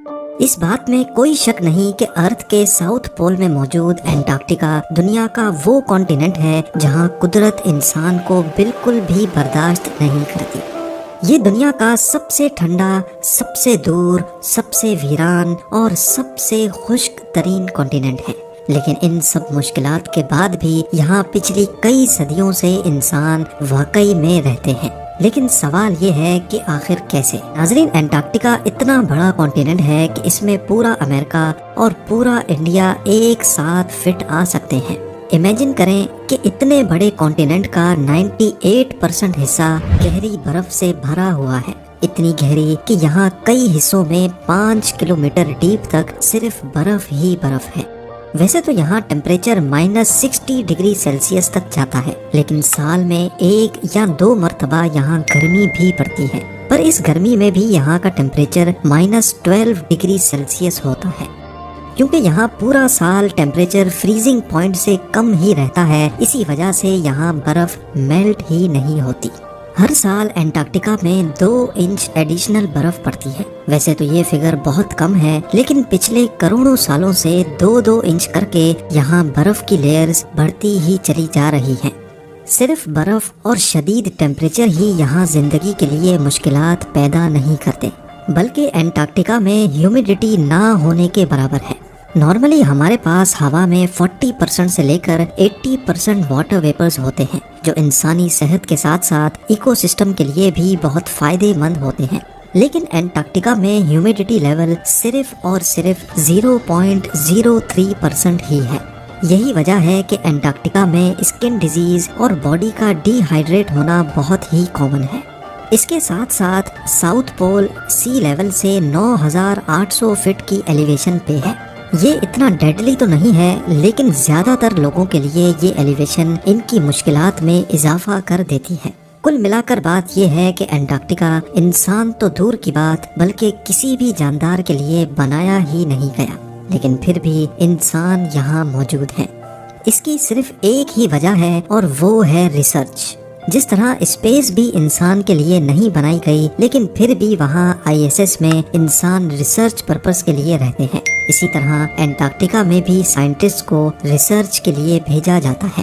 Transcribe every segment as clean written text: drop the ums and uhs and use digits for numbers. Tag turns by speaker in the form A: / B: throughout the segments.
A: اس بات میں کوئی شک نہیں کہ ارتھ کے ساؤتھ پول میں موجود انٹارکٹیکا دنیا کا وہ کانٹیننٹ ہے جہاں قدرت انسان کو بالکل بھی برداشت نہیں کرتی۔ یہ دنیا کا سب سے ٹھنڈا، سب سے دور، سب سے ویران اور سب سے خشک ترین کانٹیننٹ ہے، لیکن ان سب مشکلات کے بعد بھی یہاں پچھلی کئی صدیوں سے انسان واقعی میں رہتے ہیں۔ لیکن سوال یہ ہے کہ آخر کیسے؟ ناظرین، انٹارکٹیکا اتنا بڑا کانٹیننٹ ہے کہ اس میں پورا امریکہ اور پورا انڈیا ایک ساتھ فٹ آ سکتے ہیں۔ امیجن کریں کہ اتنے بڑے کانٹیننٹ کا 98% حصہ گہری برف سے بھرا ہوا ہے، اتنی گہری کہ یہاں کئی حصوں میں 5 کلومیٹر ڈیپ تک صرف برف ہی برف ہے۔ ویسے تو یہاں ٹیمپریچر -60 ڈگری سیلسیس تک جاتا ہے، لیکن سال میں 1 یا 2 مرتبہ یہاں گرمی بھی پڑتی ہے، پر اس گرمی میں بھی یہاں کا ٹیمپریچر -12 ڈگری سیلسیس ہوتا ہے۔ کیونکہ یہاں پورا سال ٹیمپریچر فریزنگ پوائنٹ سے کم ہی رہتا ہے، اسی وجہ سے یہاں برف میلٹ ہی نہیں ہوتی۔ ہر سال انٹارکٹیکا میں 2 انچ ایڈیشنل برف پڑتی ہے۔ ویسے تو یہ فگر بہت کم ہے، لیکن پچھلے کروڑوں سالوں سے 2 انچ کر کے یہاں برف کی لیئرز بڑھتی ہی چلی جا رہی ہیں۔ صرف برف اور شدید ٹیمپریچر ہی یہاں زندگی کے لیے مشکلات پیدا نہیں کرتے، بلکہ انٹارکٹیکا میں ہیومیڈیٹی نہ ہونے کے برابر ہے۔ نارملی ہمارے پاس ہوا میں 40% سے لے کر 80% واٹر ویپرز ہوتے ہیں، جو انسانی صحت کے ساتھ ساتھ ایکو سسٹم کے لیے بھی بہت فائدے مند ہوتے ہیں۔ لیکن انٹارکٹیکا میں ہیومیڈیٹی لیول صرف اور صرف 0.03% ہی ہے۔ یہی وجہ ہے کہ انٹارکٹیکا میں اسکن ڈیزیز اور باڈی کا ڈی ہائیڈریٹ ہونا بہت ہی کامن ہے۔ اس کے ساتھ ساتھ ساؤتھ پول سی لیول سے 9800 فٹ کی ایلیویشن پہ ہے۔ یہ اتنا ڈیڈلی تو نہیں ہے، لیکن زیادہ تر لوگوں کے لیے یہ ایلیویشن ان کی مشکلات میں اضافہ کر دیتی ہے۔ کل ملا کر بات یہ ہے کہ انٹارکٹیکا انسان تو دور کی بات بلکہ کسی بھی جاندار کے لیے بنایا ہی نہیں گیا، لیکن پھر بھی انسان یہاں موجود ہیں۔ اس کی صرف ایک ہی وجہ ہے اور وہ ہے ریسرچ۔ جس طرح اسپیس بھی انسان کے لیے نہیں بنائی گئی، لیکن پھر بھی وہاں ISS میں انسان ریسرچ پرپس کے لیے رہتے ہیں، اسی طرح انٹارکٹیکا میں بھی سائنٹسٹ کو ریسرچ کے لیے بھیجا جاتا ہے۔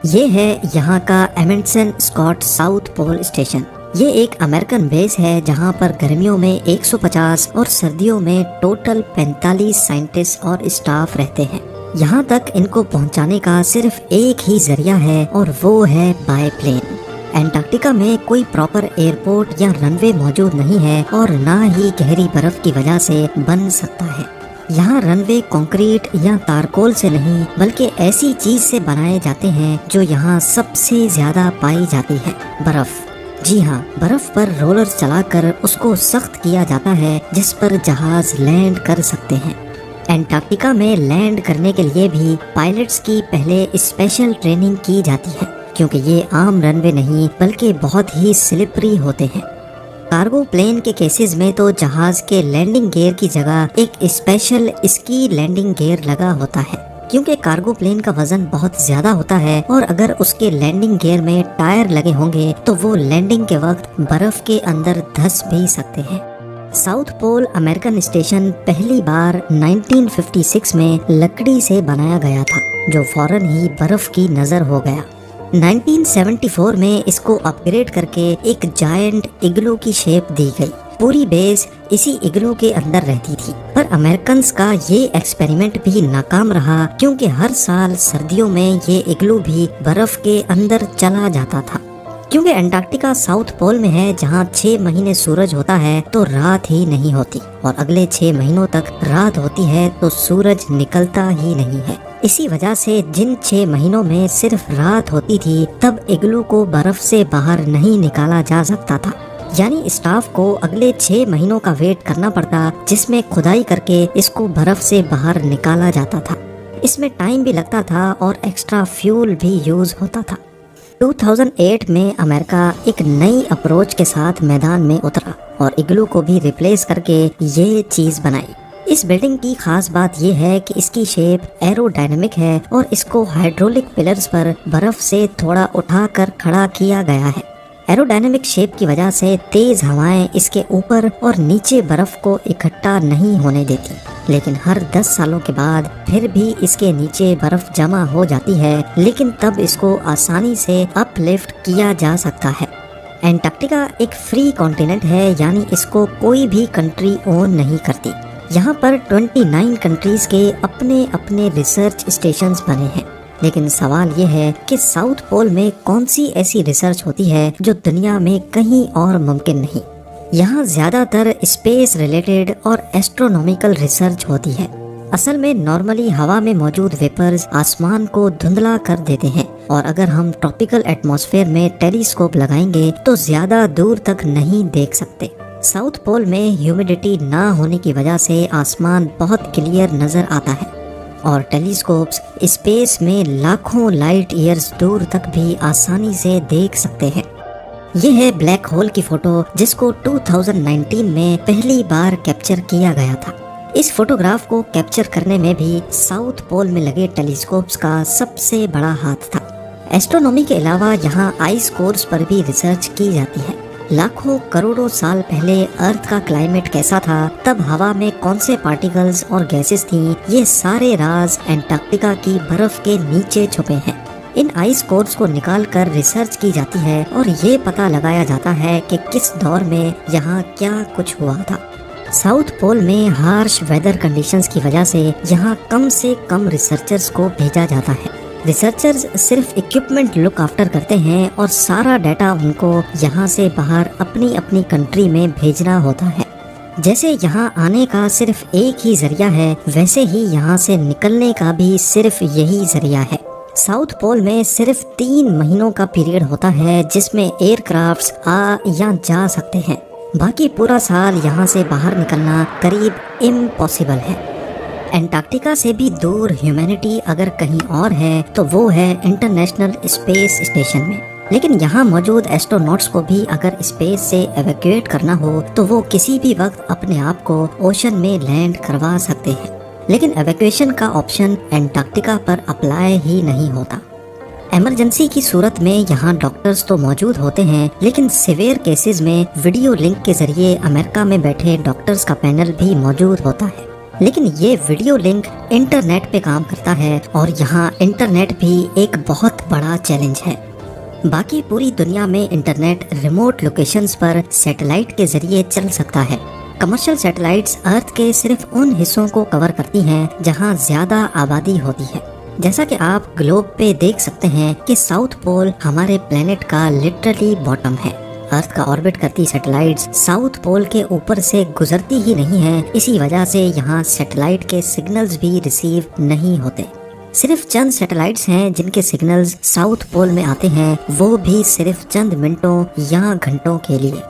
A: یہ ہے یہاں کا ایمنڈسن اسکاٹ ساؤتھ پول اسٹیشن۔ یہ ایک امریکن بیس ہے جہاں پر گرمیوں میں 150 اور سردیوں میں ٹوٹل 45 سائنٹسٹ اور اسٹاف رہتے ہیں۔ یہاں تک ان کو پہنچانے کا صرف ایک ہی ذریعہ ہے اور وہ ہے بائی پلین۔ انٹارکٹیکا میں کوئی پراپر ایئرپورٹ یا رن وے موجود نہیں ہے اور نہ ہی گہری برف کی وجہ سے بن سکتا ہے۔ یہاں رن وے کنکریٹ یا تارکول سے نہیں بلکہ ایسی چیز سے بنائے جاتے ہیں جو یہاں سب سے زیادہ پائی جاتی ہے، برف۔ جی ہاں، برف پر رولر چلا کر اس کو سخت کیا جاتا ہے جس پر جہاز لینڈ کر سکتے ہیں۔ انٹارکٹیکا میں لینڈ کرنے کے لیے بھی پائلٹس کی پہلے اسپیشل ٹریننگ کی جاتی ہے، کیونکہ یہ عام رن وے نہیں بلکہ بہت ہی سلپری ہوتے ہیں۔ کارگو پلین کے کیسز میں تو جہاز کے لینڈنگ گیئر کی جگہ ایک اسپیشل اسکی لینڈنگ گیئر لگا ہوتا ہے، کیونکہ کارگو پلین کا وزن بہت زیادہ ہوتا ہے اور اگر اس کے لینڈنگ گیئر میں ٹائر لگے ہوں گے تو وہ لینڈنگ کے وقت برف کے اندر دھس بھی سکتے ہیں۔ ساؤتھ پول امریکن اسٹیشن پہلی بار 1956 میں لکڑی سے بنایا گیا تھا، جو فوراً ہی برف کی نظر ہو گیا۔ 1974 میں اس کو اپ گریڈ کر کے ایک جائنٹ اگلو کی شیپ دی گئی۔ پوری بیس اسی اگلو کے اندر رہتی تھی، پر امریکنز کا یہ ایکسپیریمنٹ بھی ناکام رہا، کیونکہ ہر سال سردیوں میں یہ اگلو بھی برف کے اندر چلا جاتا تھا۔ کیونکہ انٹارکٹیکا ساؤتھ پول میں ہے جہاں 6 مہینے سورج ہوتا ہے تو رات ہی نہیں ہوتی، اور اگلے 6 مہینوں تک رات ہوتی ہے تو سورج نکلتا ہی نہیں ہے۔ اسی وجہ سے جن 6 مہینوں میں صرف رات ہوتی تھی تب اگلو کو برف سے باہر نہیں نکالا جا سکتا تھا، یعنی اسٹاف کو اگلے 6 مہینوں کا ویٹ کرنا پڑتا، جس میں کھدائی کر کے اس کو برف سے باہر نکالا جاتا تھا۔ اس میں ٹائم بھی لگتا تھا اور ایکسٹرا فیول بھی یوز ہوتا تھا۔ 2008 میں امریکہ ایک نئی اپروچ کے ساتھ میدان میں اترا اور اگلو کو بھی ریپلیس کر کے یہ چیز بنائی۔ اس بلڈنگ کی خاص بات یہ ہے کہ اس کی شیپ ایرو ڈائنامک ہے اور اس کو ہائیڈرولک پلرز پر برف سے تھوڑا اٹھا کر کھڑا کیا گیا ہے۔ ایروڈائنامک شیپ کی وجہ سے تیز ہوائیں اس کے اوپر اور نیچے برف کو اکٹھا نہیں ہونے دیتی، لیکن ہر 10 سالوں کے بعد پھر بھی اس کے نیچے برف جمع ہو جاتی ہے، لیکن تب اس کو آسانی سے اپ لفٹ کیا جا سکتا ہے۔ انٹارکٹیکا ایک فری کانٹیننٹ ہے، یعنی اس کو کوئی بھی کنٹری اون نہیں کرتی۔ یہاں پر 29 کنٹریز کے اپنے اپنے ریسرچ اسٹیشنز بنے ہیں، لیکن سوال یہ ہے کہ ساؤتھ پول میں کون سی ایسی ریسرچ ہوتی ہے جو دنیا میں کہیں اور ممکن نہیں۔ یہاں زیادہ تر اسپیس ریلیٹڈ اور ایسٹرونومیکل ریسرچ ہوتی ہے۔ اصل میں نارملی ہوا میں موجود ویپرز آسمان کو دھندلا کر دیتے ہیں، اور اگر ہم ٹراپیکل ایٹماسفیئر میں ٹیلیسکوپ لگائیں گے تو زیادہ دور تک نہیں دیکھ سکتے۔ ساؤتھ پول میں ہیومیڈیٹی نہ ہونے کی وجہ سے آسمان بہت کلیئر نظر آتا ہے، اور ٹیلیسکوپس اسپیس میں لاکھوں لائٹ ایئرز دور تک بھی آسانی سے دیکھ سکتے ہیں۔ یہ ہے بلیک ہول کی فوٹو جس کو 2019 میں پہلی بار کیپچر کیا گیا تھا۔ اس فوٹوگراف کو کیپچر کرنے میں بھی ساؤتھ پول میں لگے ٹیلیسکوپس کا سب سے بڑا ہاتھ تھا۔ ایسٹرونومی کے علاوہ یہاں آئس کورس پر بھی ریسرچ کی جاتی ہے۔ لاکھوں کروڑوں سال پہلے ارتھ کا کلائمیٹ کیسا تھا، تب ہوا میں کون سے پارٹیکلز اور گیسز تھیں، یہ سارے راز انٹارکٹیکا کی برف کے نیچے چھپے ہیں۔ ان آئس کورس کو نکال کر ریسرچ کی جاتی ہے اور یہ پتہ لگایا جاتا ہے کہ کس دور میں یہاں کیا کچھ ہوا تھا۔ ساؤتھ پول میں ہارش ویدر کنڈیشنز کی وجہ سے یہاں کم سے کم ریسرچرز کو بھیجا جاتا ہے۔ ریسرچرز صرف اکوپمنٹ لک آفٹر کرتے ہیں اور سارا ڈیٹا ان کو یہاں سے باہر اپنی اپنی کنٹری میں بھیجنا ہوتا ہے۔ جیسے یہاں آنے کا صرف ایک ہی ذریعہ ہے، ویسے ہی یہاں سے نکلنے کا بھی صرف یہی ذریعہ ہے۔ ساؤتھ پول میں صرف 3 مہینوں کا پیریڈ ہوتا ہے جس میں ایئر کرافٹس آ یا جا سکتے ہیں، باقی پورا سال یہاں سے باہر نکلنا قریب امپاسبل ہے۔ انٹارکٹیکا سے بھی دور ہیومینٹی اگر کہیں اور ہے تو وہ ہے انٹرنیشنل اسپیس اسٹیشن میں، لیکن یہاں موجود ایسٹروناٹس کو بھی اگر اسپیس سے ایویکویٹ کرنا ہو تو وہ کسی بھی وقت اپنے آپ کو اوشن میں لینڈ کروا سکتے ہیں، لیکن ایویکویشن کا آپشن انٹارکٹیکا پر اپلائی ہی نہیں ہوتا۔ ایمرجنسی کی صورت میں یہاں ڈاکٹرز تو موجود ہوتے ہیں، لیکن سیویئر کیسز میں ویڈیو لنک کے ذریعے امریکہ میں بیٹھے ڈاکٹرز کا پینل بھی موجود ہوتا ہے، لیکن یہ ویڈیو لنک انٹرنیٹ پہ کام کرتا ہے، اور یہاں انٹرنیٹ بھی ایک بہت بڑا چیلنج ہے۔ باقی پوری دنیا میں انٹرنیٹ ریموٹ لوکیشنز پر سیٹلائٹ کے ذریعے چل سکتا ہے۔ کمرشل سیٹلائٹس ارتھ کے صرف ان حصوں کو کور کرتی ہیں جہاں زیادہ آبادی ہوتی ہے۔ جیسا کہ آپ گلوب پہ دیکھ سکتے ہیں کہ ساؤتھ پول ہمارے پلینٹ کا لٹرلی باٹم ہے۔ ارتھ کا آربٹ کرتی سیٹلائٹس ساؤتھ پول کے اوپر سے گزرتی ہی نہیں ہیں، اسی وجہ سے یہاں سیٹلائٹ کے سگنلز بھی ریسیو نہیں ہوتے۔ صرف چند سیٹلائٹس ہیں جن کے سگنلز ساؤتھ پول میں آتے ہیں، وہ بھی صرف چند منٹوں یا گھنٹوں کے لیے۔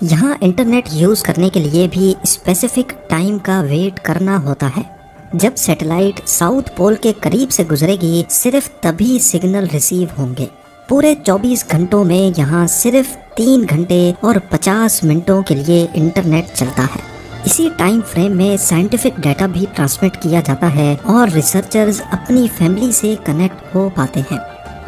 A: یہاں انٹرنیٹ یوز کرنے کے لیے بھی اسپیسیفک ٹائم کا ویٹ کرنا ہوتا ہے۔ جب سیٹلائٹ ساؤتھ پول کے قریب سے گزرے گی صرف تبھی سگنل ریسیو ہوں گے۔ پورے 24 گھنٹوں میں یہاں صرف 3 گھنٹے اور 50 منٹوں کے لیے انٹرنیٹ چلتا ہے۔ اسی ٹائم فریم میں سائنٹیفک ڈیٹا بھی ٹرانسمٹ کیا جاتا ہے اور ریسرچرز اپنی فیملی سے کنیکٹ ہو پاتے ہیں۔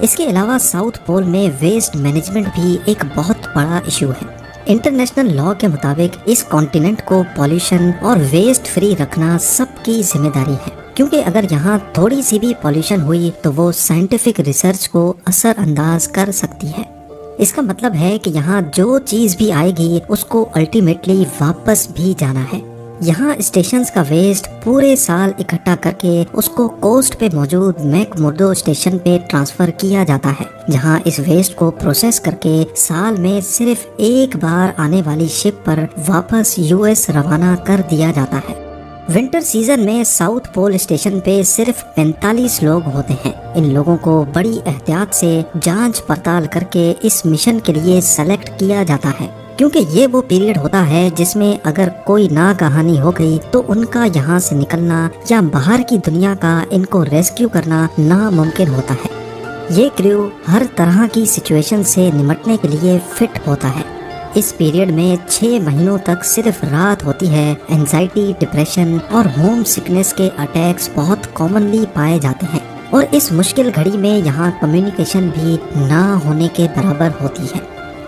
A: اس کے علاوہ ساؤتھ پول میں ویسٹ مینجمنٹ بھی ایک بہت بڑا ایشو ہے۔ انٹرنیشنل لاء کے مطابق اس کانٹیننٹ کو پالیوشن اور ویسٹ فری رکھنا سب کی ذمہ داری ہے، کیونکہ اگر یہاں تھوڑی سی بھی پالیوشن ہوئی تو وہ سائنٹیفک ریسرچ کو اثر انداز کر سکتی ہے۔ اس کا مطلب ہے کہ یہاں جو چیز بھی آئے گی اس کو الٹیمیٹلی واپس بھی جانا ہے۔ یہاں اسٹیشنز کا ویسٹ پورے سال اکٹھا کر کے اس کو کوسٹ پہ موجود میک مردو اسٹیشن پہ ٹرانسفر کیا جاتا ہے، جہاں اس ویسٹ کو پروسیس کر کے سال میں صرف ایک بار آنے والی شپ پر واپس US روانہ کر دیا جاتا ہے۔ ونٹر سیزن میں ساؤتھ پول اسٹیشن پہ صرف 45 لوگ ہوتے ہیں۔ ان لوگوں کو بڑی احتیاط سے جانچ پڑتال کر کے اس مشن کے لیے سلیکٹ کیا جاتا ہے، کیونکہ یہ وہ پیریڈ ہوتا ہے جس میں اگر کوئی ناگہانی ہو گئی تو ان کا یہاں سے نکلنا یا باہر کی دنیا کا ان کو ریسکیو کرنا ناممکن ہوتا ہے۔ یہ کریو ہر طرح کی سچویشن سے نمٹنے کے لیے فٹ ہوتا ہے۔ اس پیریڈ میں 6 مہینوں تک صرف رات ہوتی ہے۔ اینزائٹی، ڈپریشن اور ہوم سکنس کے اٹیکس بہت کامنلی پائے جاتے ہیں، اور اس مشکل گھڑی میں یہاں کمیونیکیشن بھی نہ ہونے کے برابر ہوتی ہے۔